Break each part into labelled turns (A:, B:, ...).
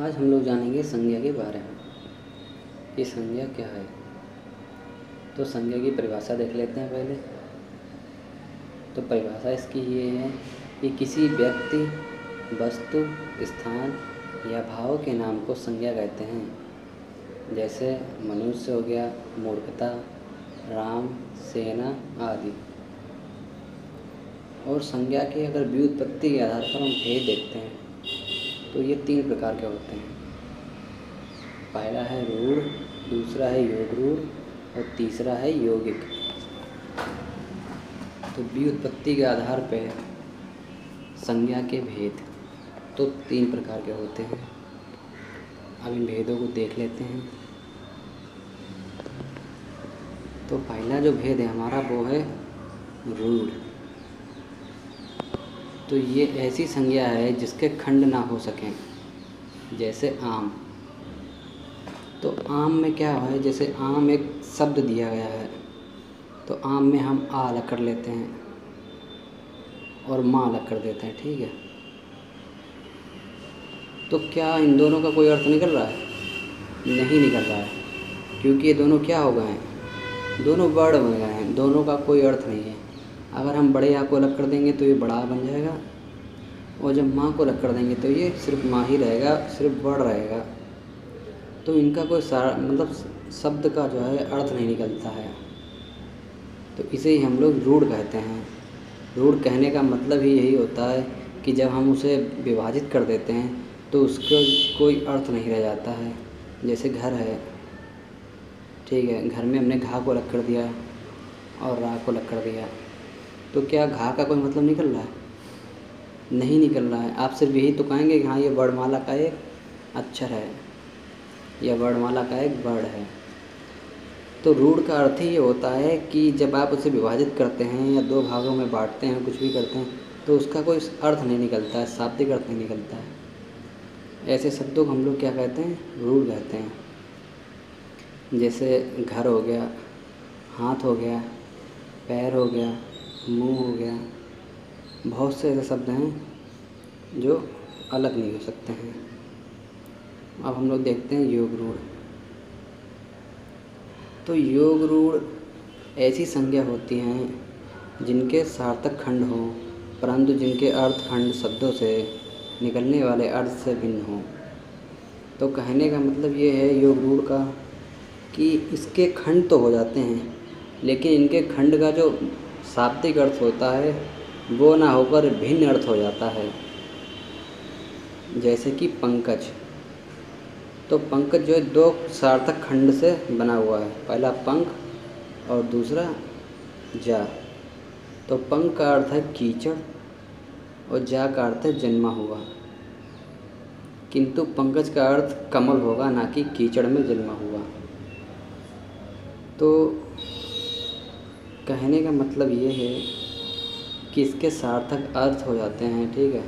A: आज हम लोग जानेंगे संज्ञा के बारे में कि संज्ञा क्या है। तो संज्ञा की परिभाषा देख लेते हैं पहले। तो परिभाषा इसकी ये है कि किसी व्यक्ति, वस्तु, स्थान या भाव के नाम को संज्ञा कहते हैं। जैसे मनुष्य हो गया, मूर्खता, राम, सेना आदि। और संज्ञा के अगर व्युत्पत्ति के आधार पर हम भेद देखते हैं तो ये 3 प्रकार के होते हैं। पहला है रूढ़, दूसरा है योग रूढ़ और तीसरा है यौगिक। तो व्युत्पत्ति के आधार पर संज्ञा के भेद तो 3 प्रकार के होते हैं। अब इन भेदों को देख लेते हैं। तो पहला जो भेद है हमारा वो है रूढ़। तो ये ऐसी संज्ञा है जिसके खंड ना हो सकें। जैसे आम। तो आम में क्या है, जैसे आम एक शब्द दिया गया है तो आम में हम आ अलग कर लेते हैं और माँ अलग कर देते हैं। ठीक है। तो क्या इन दोनों का कोई अर्थ निकल रहा है? नहीं निकल रहा है, क्योंकि ये दोनों क्या हो गए हैं, दोनों वर्ड बन गए हैं। दोनों का कोई अर्थ नहीं है। अगर हम बड़े आ को अलग कर देंगे तो ये बड़ा बन जाएगा, और जब माँ को अलग कर देंगे तो ये सिर्फ माँ ही रहेगा, सिर्फ वर्ड रहेगा। तो इनका कोई मतलब शब्द का जो है अर्थ नहीं निकलता है। तो इसे ही हम लोग रूढ़ कहते हैं। रूढ़ कहने का मतलब ही यही होता है कि जब हम उसे विभाजित कर देते हैं तो उसका कोई अर्थ नहीं रह जाता है। जैसे घर है, ठीक है, घर में हमने घा को अलग कर दिया और रा को अलग कर दिया, तो क्या घा का कोई मतलब निकल रहा है? नहीं निकल रहा है। आप सिर्फ यही तो कहेंगे कि हाँ ये वर्णमाला का एक अक्षर है या वर्णमाला का एक वर्ड है। तो रूढ़ का अर्थ ही ये होता है कि जब आप उसे विभाजित करते हैं या 2 भागों में बांटते हैं, कुछ भी करते हैं, तो उसका कोई अर्थ नहीं निकलता है, शाब्दिक अर्थ नहीं निकलता है। ऐसे शब्दों को हम लोग क्या कहते हैं? रूढ़ कहते हैं। जैसे घर हो गया, हाथ हो गया, पैर हो गया, मुंह हो गया। बहुत से ऐसे शब्द हैं जो अलग नहीं हो सकते हैं। अब हम लोग देखते हैं योग रूढ़। तो योग रूढ़ ऐसी संज्ञा होती हैं जिनके सार्थक खंड हो, परंतु जिनके अर्थ खंड शब्दों से निकलने वाले अर्थ से भिन्न हो। तो कहने का मतलब ये है योग रूढ़ का कि इसके खंड तो हो जाते हैं, लेकिन इनके खंड का जो शाब्दिक अर्थ होता है वो ना होकर भिन्न अर्थ हो जाता है। जैसे कि पंकज। तो पंकज जो है 2 सार्थक खंड से बना हुआ है, पहला पंख और दूसरा जा। तो पंख का अर्थ है कीचड़ और जा का अर्थ है जन्मा हुआ, किंतु पंकज का अर्थ कमल होगा, ना कि कीचड़ में जन्मा हुआ। तो कहने का मतलब ये है कि इसके सार्थक अर्थ हो जाते हैं, ठीक है,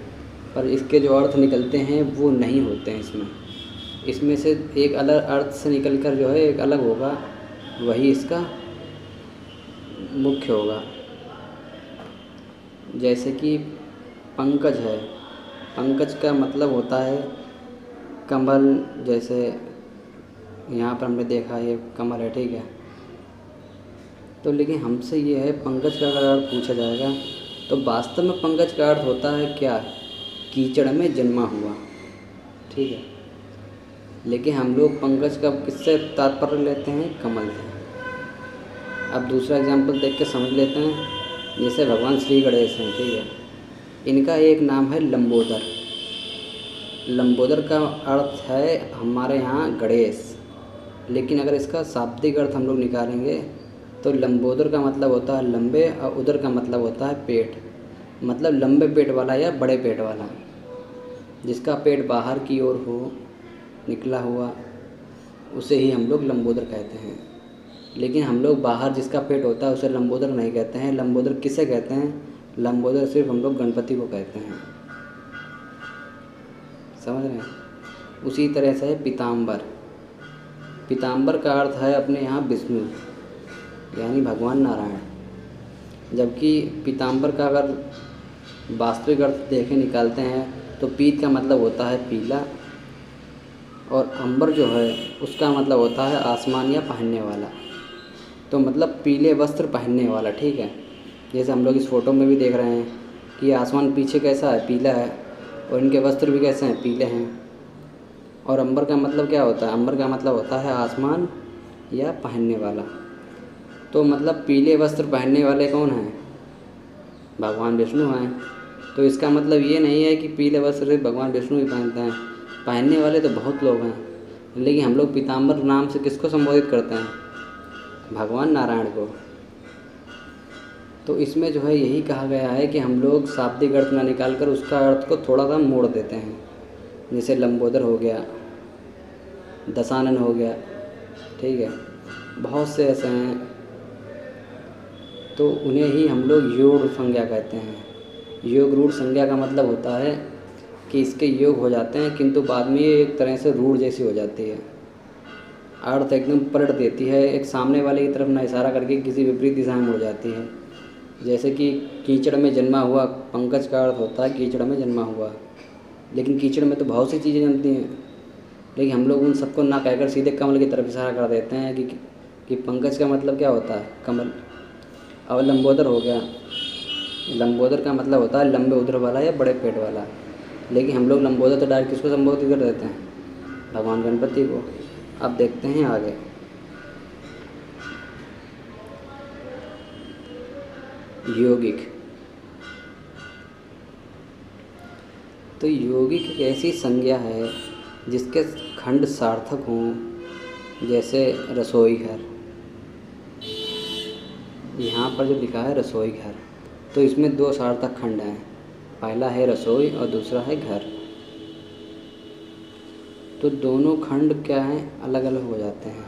A: पर इसके जो अर्थ निकलते हैं वो नहीं होते हैं। इसमें से एक अलग अर्थ से निकलकर जो है एक अलग होगा, वही इसका मुख्य होगा। जैसे कि पंकज है, पंकज का मतलब होता है कमल। जैसे यहाँ पर हमने देखा ये कमल है, ठीक है। तो लेकिन हमसे ये है पंकज का अगर अर्थ पूछा जाएगा तो वास्तव में पंकज का अर्थ होता है क्या? कीचड़ में जन्मा हुआ, ठीक है। लेकिन हम लोग पंकज का किससे तात्पर्य लेते हैं? कमल से। अब दूसरा एग्जाम्पल देख के समझ लेते हैं। जैसे भगवान श्री गणेश हैं, ठीक है, इनका एक नाम है लंबोदर। लंबोदर का अर्थ है हमारे यहाँ गणेश, लेकिन अगर इसका शाब्दिक अर्थ हम लोग निकालेंगे तो लंबोदर का मतलब होता है लंबे और उदर का मतलब होता है पेट। मतलब लंबे पेट वाला या बड़े पेट वाला, जिसका पेट बाहर की ओर हो, निकला हुआ, उसे ही हम लोग लंबोदर कहते हैं। लेकिन हम लोग बाहर जिसका पेट होता है उसे लंबोदर नहीं कहते हैं। लंबोदर किसे कहते हैं? लंबोदर सिर्फ हम लोग गणपति को कहते हैं। समझ रहे हैं? उसी तरह से है पीताम्बर। पीताम्बर का अर्थ है अपने यहाँ विष्णु, यानी भगवान नारायण। जबकि पीताम्बर का अगर वास्तविक अर्थ देखें, निकालते हैं, तो पीत का मतलब होता है पीला और अंबर जो है उसका मतलब होता है आसमान या पहनने वाला। तो मतलब पीले वस्त्र पहनने वाला, ठीक है। जैसे हम लोग इस फ़ोटो में भी देख रहे हैं कि आसमान पीछे कैसा है, पीला है, और इनके वस्त्र भी कैसे हैं, पीले हैं। और अंबर का मतलब क्या होता है, अंबर का मतलब होता है आसमान या पहनने वाला। तो मतलब पीले वस्त्र पहनने वाले कौन हैं, भगवान विष्णु हैं। तो इसका मतलब ये नहीं है कि पीले वस्त्र सिर्फ भगवान विष्णु ही पहनते हैं, पहनने वाले तो बहुत लोग हैं, लेकिन हम लोग पीताम्बर नाम से किसको संबोधित करते हैं, भगवान नारायण को। तो इसमें जो है यही कहा गया है कि हम लोग शाब्दिक अर्थ ना निकाल कर उसका अर्थ को थोड़ा सा मोड़ देते हैं। जैसे लंबोदर हो गया, दशानन हो गया, ठीक है, बहुत से ऐसे हैं। तो उन्हें ही हम लोग योग संज्ञा कहते हैं। योग रूढ़ संज्ञा का मतलब होता है कि इसके योग हो जाते हैं, किंतु बाद में ये एक तरह से रूढ़ जैसी हो जाती है, अर्थ एकदम पलट देती है, एक सामने वाले की तरफ ना इशारा करके किसी विपरीत दिशा में मुड़ जाती है। जैसे कि कीचड़ में जन्मा हुआ, पंकज का अर्थ होता है कीचड़ में जन्मा हुआ, लेकिन कीचड़ में तो बहुत सी चीज़ें जन्मती हैं, लेकिन हम लोग उन सबको ना कहकर सीधे कमल की तरफ इशारा कर देते हैं कि पंकज का मतलब क्या होता है, कमल। अब लंबोदर हो गया, लंबोदर का मतलब होता है लंबे उदर वाला या बड़े पेट वाला, लेकिन हम लोग लंबोदर तो डायरेक्ट किसको संबोधित कर देते हैं, भगवान गणपति को। अब देखते हैं आगे। यौगिक। तो यौगिक एक ऐसी संज्ञा है जिसके खंड सार्थक हों, जैसे रसोई घर। यहाँ पर जो लिखा है रसोई घर, तो इसमें दो सार्थक खंड हैं, पहला है रसोई और दूसरा है घर। तो दोनों खंड क्या हैं, अलग अलग हो जाते हैं,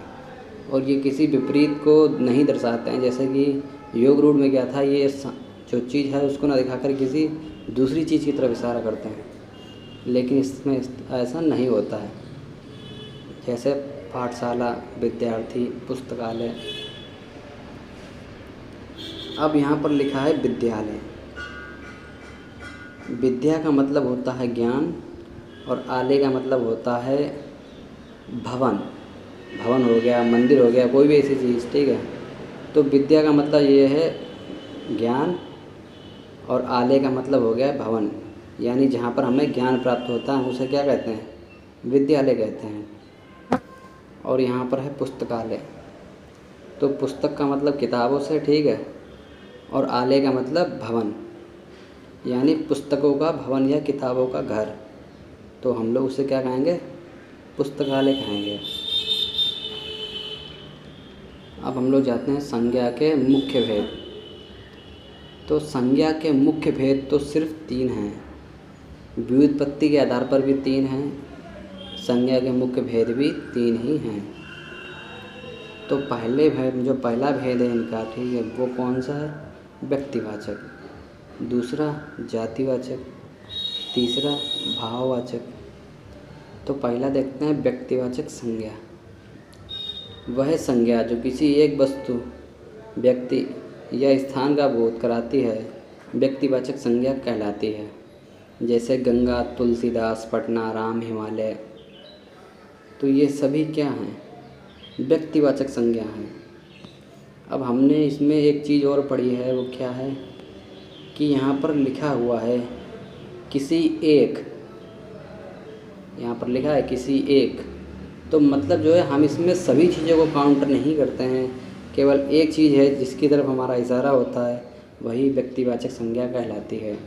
A: और ये किसी विपरीत को नहीं दर्शाते हैं। जैसे कि योग रूढ़ में क्या था, ये जो चीज़ है उसको ना दिखाकर किसी दूसरी चीज़ की तरफ इशारा करते हैं, लेकिन इसमें ऐसा नहीं होता है। जैसे पाठशाला, विद्यार्थी, पुस्तकालय। अब यहाँ पर लिखा है विद्यालय। विद्या का मतलब होता है ज्ञान, और आलय का मतलब होता है भवन। भवन हो गया, मंदिर हो गया, कोई भी ऐसी चीज़, ठीक है। तो विद्या का मतलब ये है ज्ञान, और आलय का मतलब हो गया भवन, यानी जहाँ पर हमें ज्ञान प्राप्त होता है उसे क्या कहते हैं, विद्यालय कहते हैं। और यहाँ पर है पुस्तकालय। तो पुस्तक का मतलब किताबों से, ठीक है, और आलय का मतलब भवन, यानी पुस्तकों का भवन या किताबों का घर। तो हम लोग उसे क्या कहेंगे, पुस्तकालय कहेंगे। अब हम लोग जाते हैं संज्ञा के मुख्य भेद। तो संज्ञा के मुख्य भेद तो सिर्फ 3 हैं, व्युत्पत्ति के आधार पर भी 3 हैं, संज्ञा के मुख्य भेद भी 3 ही हैं। तो पहले भेद, जो पहला भेद है इनका, ठीक है, वो कौन सा है, व्यक्तिवाचक, दूसरा जातिवाचक, तीसरा भाववाचक। तो पहला देखते हैं व्यक्तिवाचक संज्ञा। वह संज्ञा जो किसी एक वस्तु, व्यक्ति या स्थान का बोध कराती है, व्यक्तिवाचक संज्ञा कहलाती है। जैसे गंगा, तुलसीदास, पटना, राम, हिमालय। तो ये सभी क्या हैं, व्यक्तिवाचक संज्ञा हैं। अब हमने इसमें एक चीज़ और पढ़ी है, वो क्या है कि यहाँ पर लिखा हुआ है किसी एक, यहाँ पर लिखा है किसी एक। तो मतलब जो है हम इसमें सभी चीज़ों को काउंट नहीं करते हैं, केवल एक चीज़ है जिसकी तरफ हमारा इशारा होता है, वही व्यक्तिवाचक संज्ञा कहलाती है।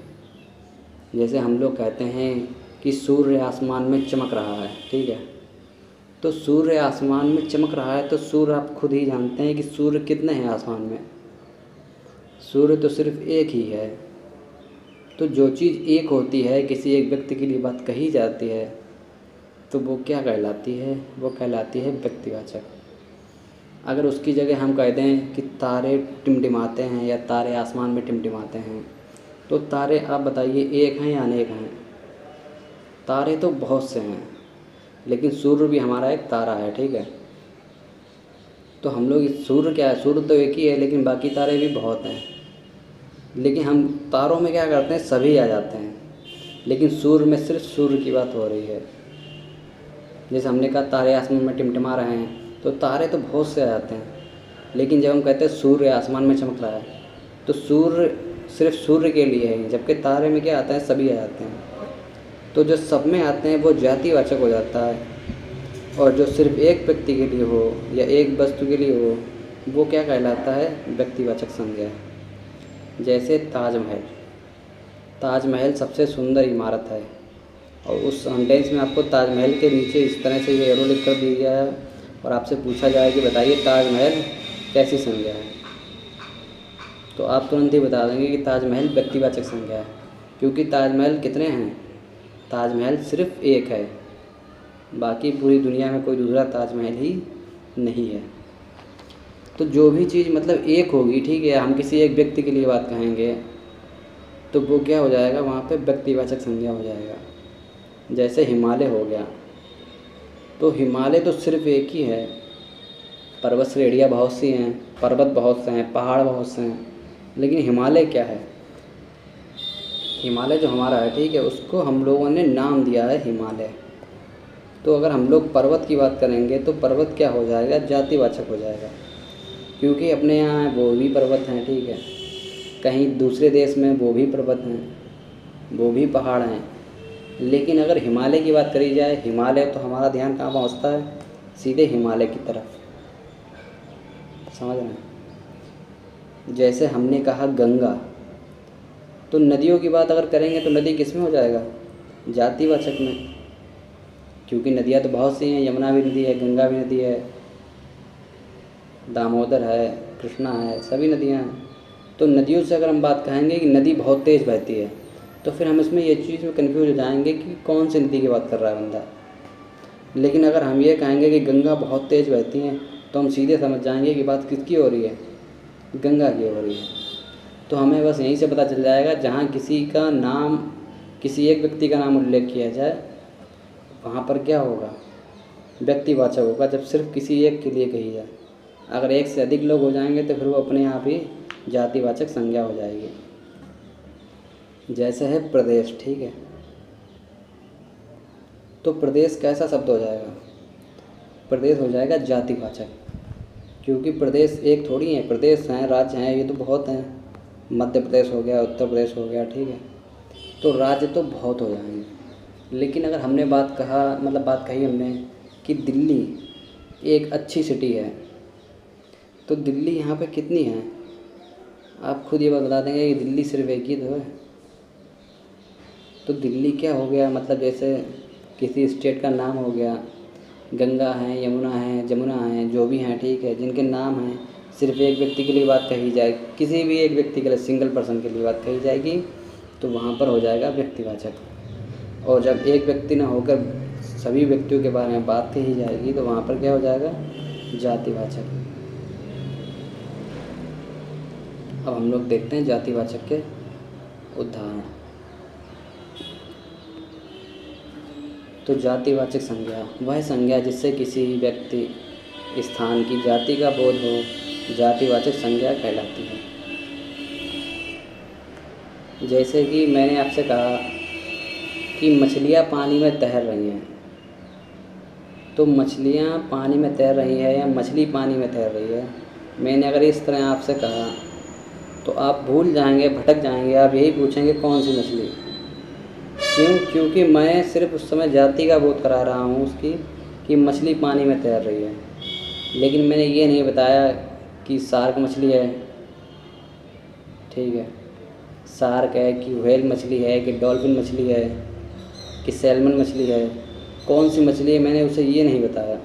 A: जैसे हम लोग कहते हैं कि सूर्य आसमान में चमक रहा है, ठीक है। तो सूर्य आसमान में चमक रहा है, तो सूर्य आप खुद ही जानते हैं कि सूर्य कितने हैं आसमान में, सूर्य तो सिर्फ एक ही है। तो जो चीज़ एक होती है, किसी एक व्यक्ति के लिए बात कही जाती है, तो वो क्या कहलाती है, वो कहलाती है व्यक्तिवाचक। अगर उसकी जगह हम कह दें कि तारे टिमटिमाते हैं या तारे आसमान में टिमटिमाते हैं, तो तारे आप बताइए एक हैं या अनेक हैं, तारे तो बहुत से हैं, लेकिन सूर्य भी हमारा एक तारा है, ठीक है। तो हम लोग सूर्य क्या है, सूर्य तो एक ही है, लेकिन बाकी तारे भी बहुत हैं। लेकिन हम तारों में क्या करते हैं, सभी आ जाते हैं, लेकिन सूर्य में सिर्फ सूर्य की बात हो रही है। जैसे हमने कहा तारे आसमान में टिमटिमा रहे हैं, तो तारे तो बहुत से आ जाते हैं, लेकिन जब हम कहते हैं सूर्य आसमान में चमक रहा है, तो सूर्य सिर्फ सूर्य के लिए है, जबकि तारे में क्या आता है, सभी आ जाते हैं। तो जो सब में आते हैं वो जातिवाचक हो जाता है, और जो सिर्फ एक व्यक्ति के लिए हो या एक वस्तु के लिए हो वो क्या कहलाता है, व्यक्तिवाचक संज्ञा। जैसे ताजमहल, ताजमहल सबसे सुंदर इमारत है, और उस सेंटेंस में आपको ताजमहल के नीचे इस तरह से ये एरो लिख कर दिया गया है, और आपसे पूछा जाए कि बताइए ताजमहल कैसी संज्ञा है, तो आप तुरंत ही बता देंगे कि ताजमहल व्यक्तिवाचक संज्ञा है। क्योंकि ताजमहल कितने हैं, ताजमहल सिर्फ एक है, बाकी पूरी दुनिया में कोई दूसरा ताजमहल ही नहीं है। तो जो भी चीज़ मतलब एक होगी, ठीक है, हम किसी एक व्यक्ति के लिए बात कहेंगे तो वो क्या हो जाएगा, वहाँ पे व्यक्तिवाचक संज्ञा हो जाएगा। जैसे हिमालय हो गया, तो हिमालय तो सिर्फ एक ही है, पर्वत श्रेणियाँ बहुत सी हैं, पर्वत बहुत से हैं, पहाड़ बहुत से हैं, लेकिन हिमालय क्या है, हिमालय जो हमारा है, ठीक है, उसको हम लोगों ने नाम दिया है हिमालय। तो अगर हम लोग पर्वत की बात करेंगे तो पर्वत क्या हो जाएगा, जातिवाचक हो जाएगा, क्योंकि अपने यहाँ वो भी पर्वत हैं, ठीक है, कहीं दूसरे देश में वो भी पर्वत हैं, वो भी पहाड़ हैं। लेकिन अगर हिमालय की बात करी जाए, हिमालय तो हमारा ध्यान कहाँ पहुँचता है, सीधे हिमालय की तरफ, समझ रहे हैं। जैसे हमने कहा गंगा, तो नदियों की बात अगर करेंगे तो नदी किस में हो जाएगा, जातिवाचक में, क्योंकि नदियाँ तो बहुत सी हैं, यमुना भी नदी है, गंगा भी नदी है, दामोदर है, कृष्णा है, सभी नदियाँ हैं। तो नदियों से अगर हम बात कहेंगे कि नदी बहुत तेज़ बहती है, तो फिर हम इसमें ये चीज़ में कन्फ्यूज हो जाएंगे कि कौन सी नदी की बात कर रहा है बंदा। लेकिन अगर हम ये कहेंगे कि गंगा बहुत तेज़ बहती हैं, तो हम सीधे समझ जाएंगे कि बात किसकी हो रही है, गंगा की हो रही है। तो हमें बस यहीं से पता चल जाएगा, जहाँ किसी का नाम, किसी एक व्यक्ति का नाम उल्लेख किया जाए, वहाँ पर क्या होगा, व्यक्तिवाचक होगा, जब सिर्फ किसी एक के लिए कही जाए। अगर एक से अधिक लोग हो जाएंगे तो फिर वो अपने आप ही जातिवाचक संज्ञा हो जाएगी। जैसे है प्रदेश, ठीक है, तो प्रदेश कैसा शब्द हो जाएगा, प्रदेश हो जाएगा जातिवाचक, क्योंकि प्रदेश एक थोड़ी है, प्रदेश हैं, राज्य हैं, ये तो बहुत हैं, मध्य प्रदेश हो गया, उत्तर प्रदेश हो गया, ठीक है, तो राज्य तो बहुत हो जाएंगे। लेकिन अगर हमने बात कही हमने कि दिल्ली एक अच्छी सिटी है, तो दिल्ली यहाँ पे कितनी है, आप खुद ये बता देंगे कि दिल्ली सिर्फ एक ही तो है। तो दिल्ली क्या हो गया, मतलब जैसे किसी स्टेट का नाम हो गया, गंगा है, यमुना है, जमुना है, जो भी हैं, ठीक है, जिनके नाम हैं, सिर्फ एक व्यक्ति के लिए बात कही जाए, किसी भी एक व्यक्ति के लिए, सिंगल पर्सन के लिए बात कही जाएगी, तो वहाँ पर हो जाएगा व्यक्तिवाचक। और जब एक व्यक्ति ना होकर सभी व्यक्तियों के बारे में बात कही जाएगी, तो वहाँ पर क्या हो जाएगा, जातिवाचक। अब हम लोग देखते हैं जातिवाचक के उदाहरण। तो जातिवाचक संज्ञा वह संज्ञा जिससे किसी व्यक्ति स्थान की जाति का बोध हो, जातिवाचक संज्ञा कहलाती है। जैसे कि मैंने आपसे कहा कि मछलियाँ पानी में तैर रही हैं, तो मछलियाँ पानी में तैर रही है या मछली पानी में तैर रही है, मैंने अगर इस तरह आपसे कहा तो आप भूल जाएंगे, भटक जाएंगे, आप यही पूछेंगे कौन सी मछली। क्यों? क्योंकि मैं सिर्फ उस समय जाति का बोध करा रहा हूँ उसकी, कि मछली पानी में तैर रही है, लेकिन मैंने ये नहीं बताया कि शार्क मछली है, ठीक है, शार्क है कि व्हेल मछली है कि डॉल्फिन मछली है कि सैल्मन मछली है, कौन सी मछली है, मैंने उसे ये नहीं बताया।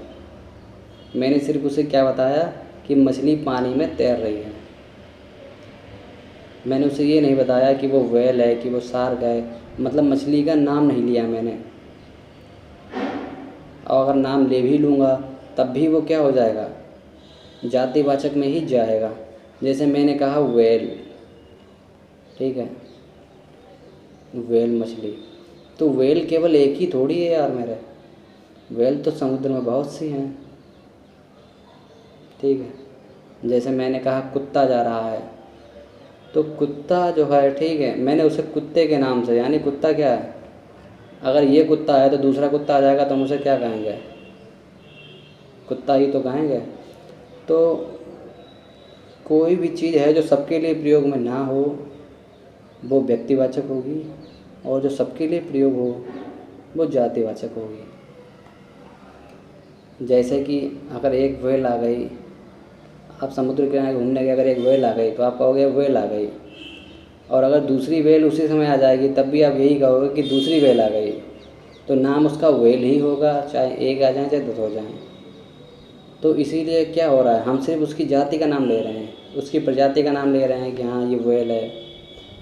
A: मैंने सिर्फ उसे क्या बताया कि मछली पानी में तैर रही है। मैंने उसे ये नहीं बताया कि वो व्हेल है कि वो शार्क है, मतलब मछली का नाम नहीं लिया मैंने। और अगर नाम ले भी लूँगा तब भी वो क्या हो जाएगा, जातिवाचक में ही जाएगा। जैसे मैंने कहा व्हेल, ठीक है, व्हेल मछली, तो व्हेल केवल एक ही थोड़ी है यार मेरे, व्हेल तो समुद्र में बहुत सी हैं, ठीक है। जैसे मैंने कहा कुत्ता जा रहा है, तो कुत्ता जो है, ठीक है, मैंने उसे कुत्ते के नाम से, यानी कुत्ता क्या है, अगर ये कुत्ता है तो दूसरा कुत्ता आ जाएगा तो हम उसे क्या कहेंगे, कुत्ता ही तो कहेंगे। तो कोई भी चीज़ है जो सबके लिए प्रयोग में ना हो वो व्यक्तिवाचक होगी, और जो सबके लिए प्रयोग हो वो जातिवाचक होगी। जैसे कि अगर एक व्हेल आ गई, आप समुद्र किनारे घूमने गए, अगर एक व्हेल आ गई तो आप कहोगे व्हेल आ गई, और अगर दूसरी व्हेल उसी समय आ जाएगी तब भी आप यही कहोगे कि दूसरी व्हेल आ गई। तो नाम उसका व्हेल ही होगा, चाहे एक आ जाए चाहे 10 हो जाएं। तो इसीलिए क्या हो रहा है, हम सिर्फ उसकी जाति का नाम ले रहे हैं, उसकी प्रजाति का नाम ले रहे हैं कि हाँ ये व्हेल है।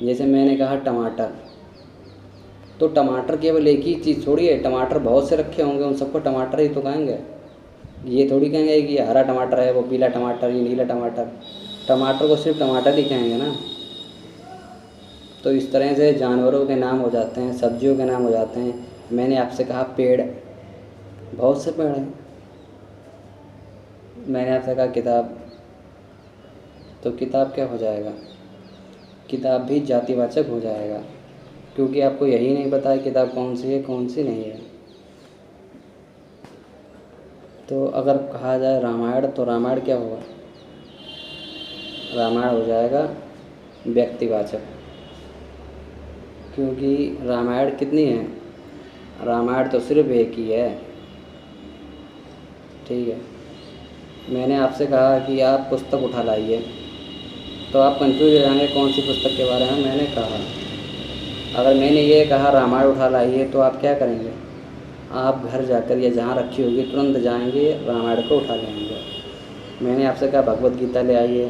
A: जैसे मैंने कहा टमाटर, तो टमाटर केवल एक ही चीज़ थोड़ी है, टमाटर बहुत से रखे होंगे, उन सबको टमाटर ही तो कहेंगे। ये थोड़ी कहेंगे कि ये हरा टमाटर है, वो पीला टमाटर, ये नीला टमाटर। टमाटर को सिर्फ टमाटर ही कहेंगे ना। तो इस तरह से जानवरों के नाम हो जाते हैं, सब्जियों के नाम हो जाते हैं। मैंने आपसे कहा पेड़, बहुत से पेड़ हैं। मैंने आपसे कहा किताब, तो किताब क्या हो जाएगा, किताब भी जातिवाचक हो जाएगा, क्योंकि आपको यही नहीं पता है किताब कौन सी है कौन सी नहीं है। तो अगर कहा जाए रामायण, तो रामायण क्या होगा, रामायण हो जाएगा व्यक्तिवाचक, क्योंकि रामायण कितनी है, रामायण तो सिर्फ एक ही है। ठीक है, मैंने आपसे कहा कि आप पुस्तक उठा लाइए, तो आप कंफ्यूज हो जाएंगे कौन सी पुस्तक के बारे में मैंने कहा। अगर मैंने ये कहा रामायण उठा लाइए तो आप क्या करेंगे, आप घर जाकर या जहाँ रखी होगी तुरंत जाएंगे रामायण को उठा लेंगे। मैंने आपसे कहा भगवत गीता ले आइए,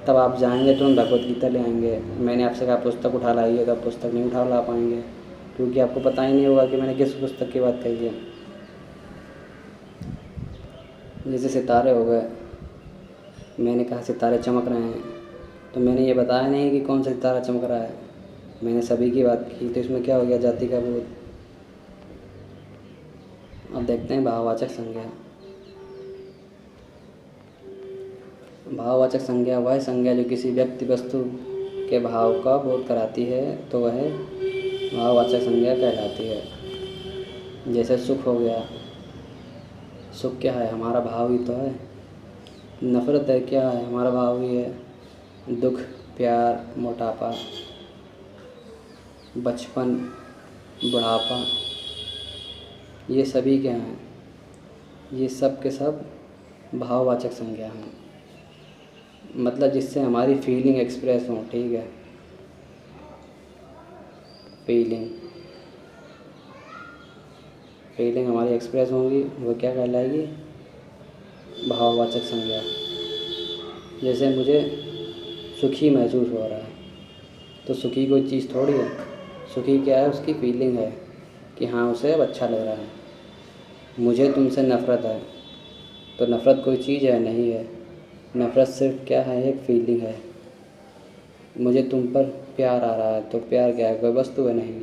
A: तब आप जाएंगे तुरंत भगवत गीता ले आएंगे। मैंने आपसे कहा पुस्तक उठा लाइए, तो आप पुस्तक नहीं उठा ला पाएंगे, क्योंकि आपको पता ही नहीं होगा कि मैंने किस पुस्तक की बात कही है। जैसे सितारे हो गए, मैंने कहा सितारे चमक रहे हैं, तो मैंने ये बताया नहीं कि कौन सा सितारा चमक रहा है, मैंने सभी की बात की। तो इसमें क्या हो गया, जाति का बोध। अब देखते हैं भाववाचक संज्ञा। भाववाचक संज्ञा वह संज्ञा जो किसी व्यक्ति वस्तु के भाव का बोध कराती है, तो वह भाववाचक संज्ञा कहलाती है। जैसे सुख हो गया, सुख क्या है, हमारा भाव ही तो है। नफ़रत है, क्या है, हमारा भाव ही है। दुख, प्यार, मोटापा, बचपन, बुढ़ापा, ये सभी क्या हैं, ये सब के सब भाववाचक संज्ञा हैं, मतलब जिससे हमारी फीलिंग एक्सप्रेस हो। ठीक है, फीलिंग हमारी एक्सप्रेस होंगी, वो क्या कहलाएगी, भाववाचक संज्ञा। जैसे मुझे सुखी महसूस हो रहा है, तो सुखी कोई चीज़ थोड़ी है, सुखी क्या है, उसकी फीलिंग है कि हाँ उसे अब अच्छा लग रहा है। मुझे तुमसे नफ़रत है, तो नफ़रत कोई चीज़ है, नहीं है। नफ़रत सिर्फ क्या है, एक फीलिंग है। मुझे तुम पर प्यार आ रहा है, तो प्यार क्या है, कोई वस्तु है, नहीं।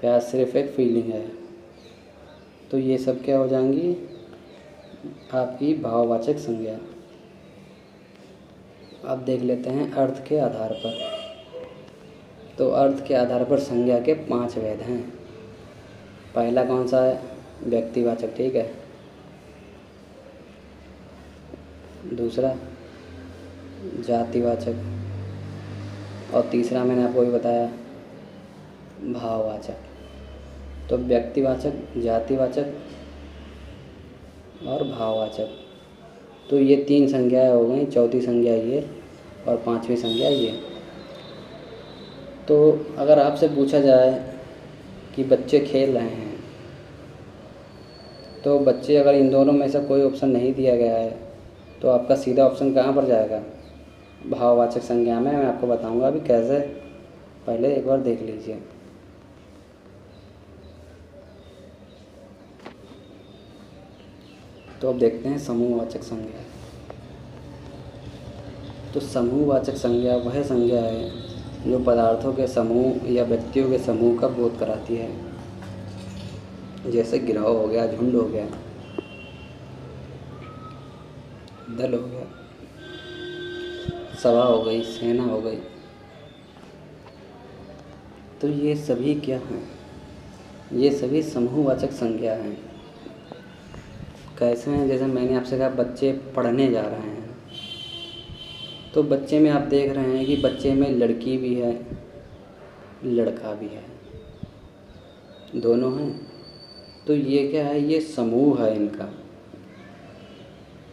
A: प्यार सिर्फ एक फीलिंग है। तो ये सब क्या हो जाएंगी, आपकी भाववाचक संज्ञा। अब देख लेते हैं अर्थ के आधार पर। तो अर्थ के आधार पर संज्ञा के 5 भेद हैं। पहला कौन सा है, व्यक्तिवाचक। ठीक है, दूसरा जातिवाचक, और तीसरा मैंने आपको भी बताया भाववाचक। तो व्यक्तिवाचक, जातिवाचक और भाववाचक, तो ये 3 संज्ञाएं हो गई, चौथी संज्ञा ये और 5वीं संज्ञा ये। तो अगर आपसे पूछा जाए कि बच्चे खेल रहे हैं, तो बच्चे अगर इन दोनों में से कोई ऑप्शन नहीं दिया गया है, तो आपका सीधा ऑप्शन कहाँ पर जाएगा, भाववाचक संज्ञा में। मैं आपको बताऊंगा अभी कैसे, पहले एक बार देख लीजिए। तो अब देखते हैं समूहवाचक संज्ञा। तो समूहवाचक संज्ञा वह संज्ञा है जो पदार्थों के समूह या व्यक्तियों के समूह का बोध कराती है। जैसे गिरोह हो गया, झुंड हो गया, दल हो गया, सभा हो गई, सेना हो गई। तो ये सभी क्या हैं, ये सभी समूहवाचक संज्ञा हैं। कैसे हैं, जैसे मैंने आपसे कहा बच्चे पढ़ने जा रहे हैं, तो बच्चे में आप देख रहे हैं कि बच्चे में लड़की भी है लड़का भी है, दोनों हैं। तो ये क्या है, ये समूह है इनका,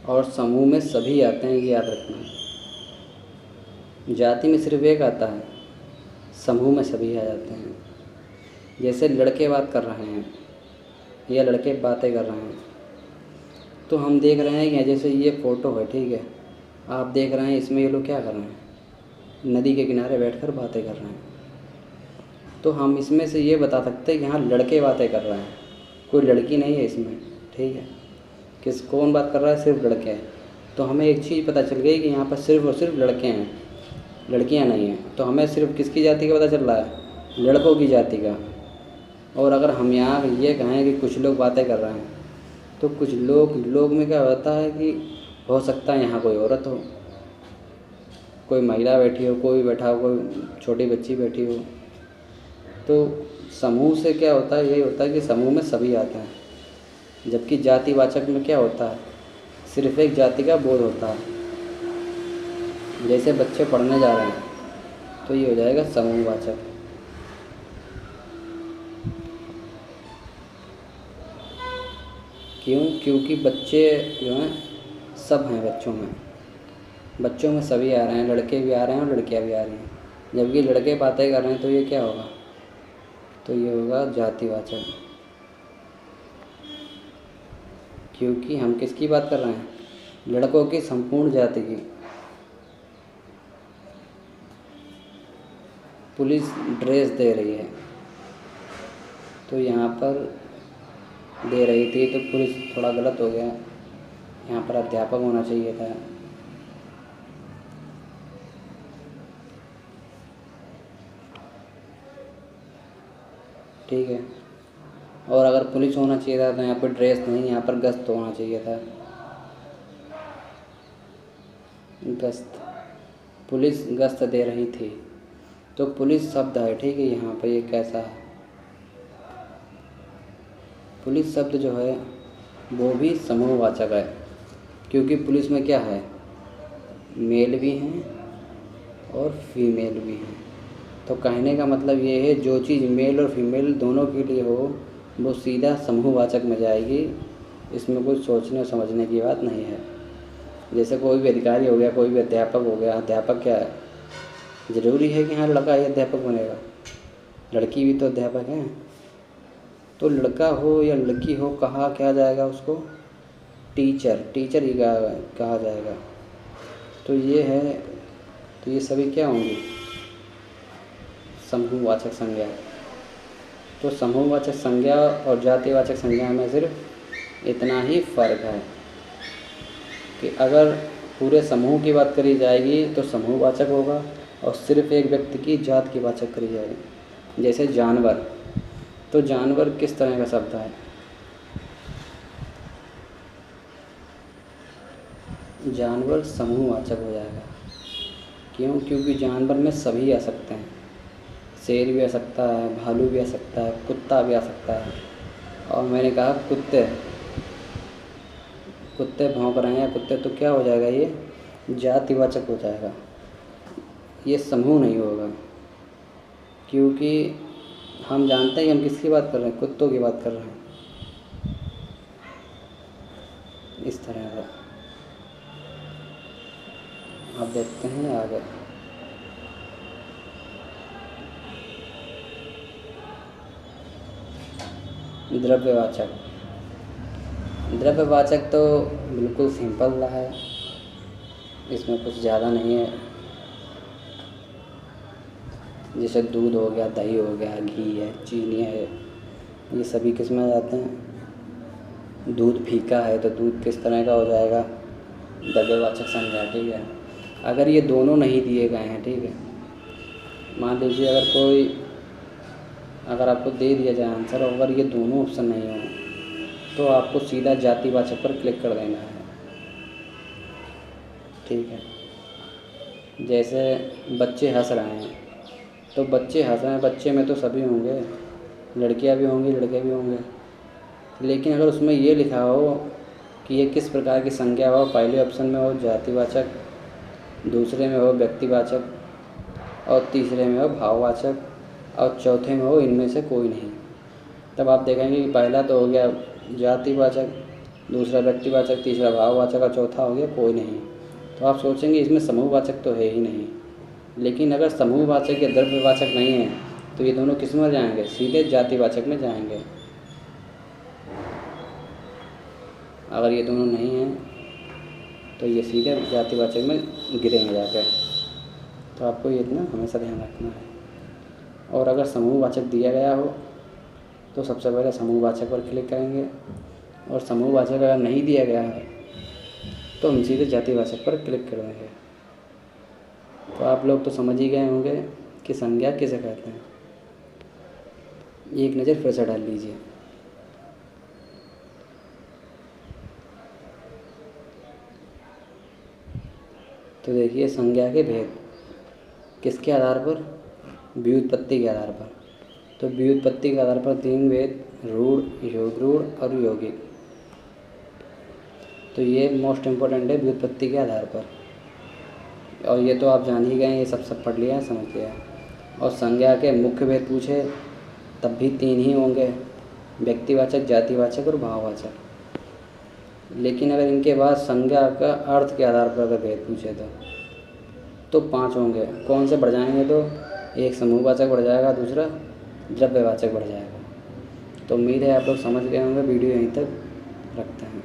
A: और समूह में सभी आते हैं, ये याद रखना। जाति में सिर्फ एक आता है, समूह में सभी आ जाते हैं। जैसे लड़के बात कर रहे हैं या लड़के बातें कर रहे हैं, तो हम देख रहे हैं कि जैसे ये फ़ोटो है, ठीक है, आप देख रहे हैं इसमें ये लोग क्या कर रहे हैं, नदी के किनारे बैठकर बातें कर रहे हैं। तो हम इसमें से ये बता सकते हैं कि हाँ लड़के बातें कर रहे हैं, कोई लड़की नहीं है इसमें, ठीक है। कौन बात कर रहा है, सिर्फ लड़के हैं। तो हमें एक चीज़ पता चल गई कि यहाँ पर सिर्फ और सिर्फ लड़के हैं, लड़कियाँ नहीं हैं। तो हमें सिर्फ किसकी जाति का पता चल रहा है, लड़कों की जाति का। और अगर हम यहाँ ये कहें कि कुछ लोग बातें कर रहे हैं, तो कुछ लोग में क्या होता है कि हो सकता है यहाँ कोई औरत हो, कोई महिला बैठी हो, कोई बैठा हो, कोई छोटी बच्ची बैठी हो। तो समूह से क्या होता है, यही होता है कि समूह में सभी आते हैं। जबकि जातिवाचक में क्या होता है, सिर्फ एक जाति का बोध होता है। जैसे बच्चे पढ़ने जा रहे हैं, तो ये हो जाएगा समूहवाचक। क्यों? क्योंकि बच्चे जो हैं सब हैं, बच्चों में सभी आ रहे हैं, लड़के भी आ रहे हैं और लड़कियां भी आ रही हैं। जबकि लड़के बातें कर रहे हैं, तो ये क्या होगा, तो ये होगा जातिवाचक। क्योंकि हम किसकी बात कर रहे हैं, लड़कों की संपूर्ण जाति की। पुलिस ड्रेस दे रही है, तो यहाँ पर दे रही थी, तो पुलिस थोड़ा गलत हो गया, यहाँ पर अध्यापक होना चाहिए था। ठीक है। और अगर पुलिस होना चाहिए था, तो यहाँ पर ड्रेस नहीं, यहाँ पर गश्त होना चाहिए था, गश्त। पुलिस गश्त दे रही थी, तो पुलिस शब्द है, ठीक है। यहाँ पर ये कैसा है, पुलिस शब्द जो है वो भी समूहवाचक है। क्योंकि पुलिस में क्या है, मेल भी हैं और फीमेल भी हैं। तो कहने का मतलब ये है, जो चीज़ मेल और फीमेल दोनों के लिए हो, वो सीधा समूहवाचक में जाएगी। इसमें कुछ सोचने और समझने की बात नहीं है। जैसे कोई भी अधिकारी हो गया, कोई भी अध्यापक हो गया। अध्यापक क्या है, ज़रूरी है कि हाँ लड़का ही अध्यापक बनेगा, लड़की भी तो अध्यापक है। तो लड़का हो या लड़की हो, कहा क्या जाएगा उसको, टीचर ही कहा जाएगा। तो ये है, तो ये सभी क्या होंगे, समूहवाचक संज्ञा। तो समूहवाचक संज्ञा और जातिवाचक संज्ञा में सिर्फ इतना ही फ़र्क है कि अगर पूरे समूह की बात करी जाएगी तो समूहवाचक होगा, और सिर्फ एक व्यक्ति की जात की वाचक करी जाएगी। जैसे जानवर, तो जानवर किस तरह का शब्द है, जानवर समूहवाचक हो जाएगा। क्यों? क्योंकि जानवर में सभी आ सकते हैं, शेर भी आ सकता है, भालू भी आ सकता है, कुत्ता भी आ सकता है। और मैंने कहा कुत्ते भौंक रहे हैं या कुत्ते, तो क्या हो जाएगा, ये जातिवाचक हो जाएगा, ये समूह नहीं होगा। क्योंकि हम जानते हैं कि हम किसकी बात कर रहे हैं, कुत्तों की बात कर रहे हैं। इस तरह का आप देखते हैं आगे। द्रव्यवाचक तो बिल्कुल सिंपल रहा है, इसमें कुछ ज़्यादा नहीं है। जैसे दूध हो गया, दही हो गया, घी है, चीनी है, ये सभी किस में आ जाते हैं। दूध फीका है तो दूध किस तरह का हो जाएगा, द्रव्यवाचक संज्ञा, ठीक है। अगर ये दोनों नहीं दिए गए हैं, ठीक है, मान लीजिए अगर आपको दे दिया जाए आंसर, और अगर ये दोनों ऑप्शन नहीं हो, तो आपको सीधा जातिवाचक पर क्लिक कर देना है, ठीक है। जैसे बच्चे हंस रहे हैं, तो बच्चे हंस रहे हैं, बच्चे में तो सभी होंगे, लड़कियां भी होंगी, लड़के भी होंगे। लेकिन अगर उसमें ये लिखा हो कि ये किस प्रकार की संज्ञा हो। पहले ऑप्शन में हो जातिवाचक, दूसरे में हो व्यक्तिवाचक, और तीसरे में हो भाववाचक, और चौथे में हो इनमें से कोई नहीं। तब आप देखेंगे कि पहला तो हो गया जातिवाचक, दूसरा व्यक्तिवाचक, तीसरा भाववाचक और चौथा हो गया कोई नहीं। तो आप सोचेंगे इसमें समूहवाचक तो है ही नहीं। लेकिन अगर समूहवाचक या द्रव्यवाचक नहीं है तो ये दोनों किस में जाएंगे? सीधे जातिवाचक में जाएंगे। अगर ये दोनों नहीं हैं तो ये सीधे जातिवाचक में गिरेंगे जाकर। तो आपको ये इतना हमेशा ध्यान रखना है। और अगर समूहवाचक दिया गया हो तो सबसे पहले समूहवाचक पर क्लिक करेंगे, और समूहवाचक अगर नहीं दिया गया है तो हम सीधे जातिवाचक पर क्लिक कर देंगे। तो आप लोग तो समझ ही गए होंगे कि संज्ञा किसे कहते हैं। एक नज़र फिर से डाल लीजिए। तो देखिए संज्ञा के भेद किसके आधार पर? व्युत्पत्ति के आधार पर। तो व्युत्पत्ति के आधार पर 3 भेद, रूढ़, योगरूढ़ और यौगिक। तो ये मोस्ट इम्पोर्टेंट है व्युत्पत्ति के आधार पर। और ये तो आप जान ही गए, ये सब पढ़ लिया है, समझ लिया है। और संज्ञा के मुख्य भेद पूछे तब भी 3 ही होंगे, व्यक्तिवाचक, जातिवाचक और भाववाचक। लेकिन अगर इनके बाद संज्ञा का अर्थ के आधार पर अगर भेद पूछे तो 5 होंगे। कौन से बढ़ जाएंगे? तो एक समूहवाचक बढ़ जाएगा, दूसरा द्रव्यवाचक बढ़ जाएगा। तो उम्मीद है आप लोग समझ गए होंगे। वीडियो यहीं तक रखते हैं।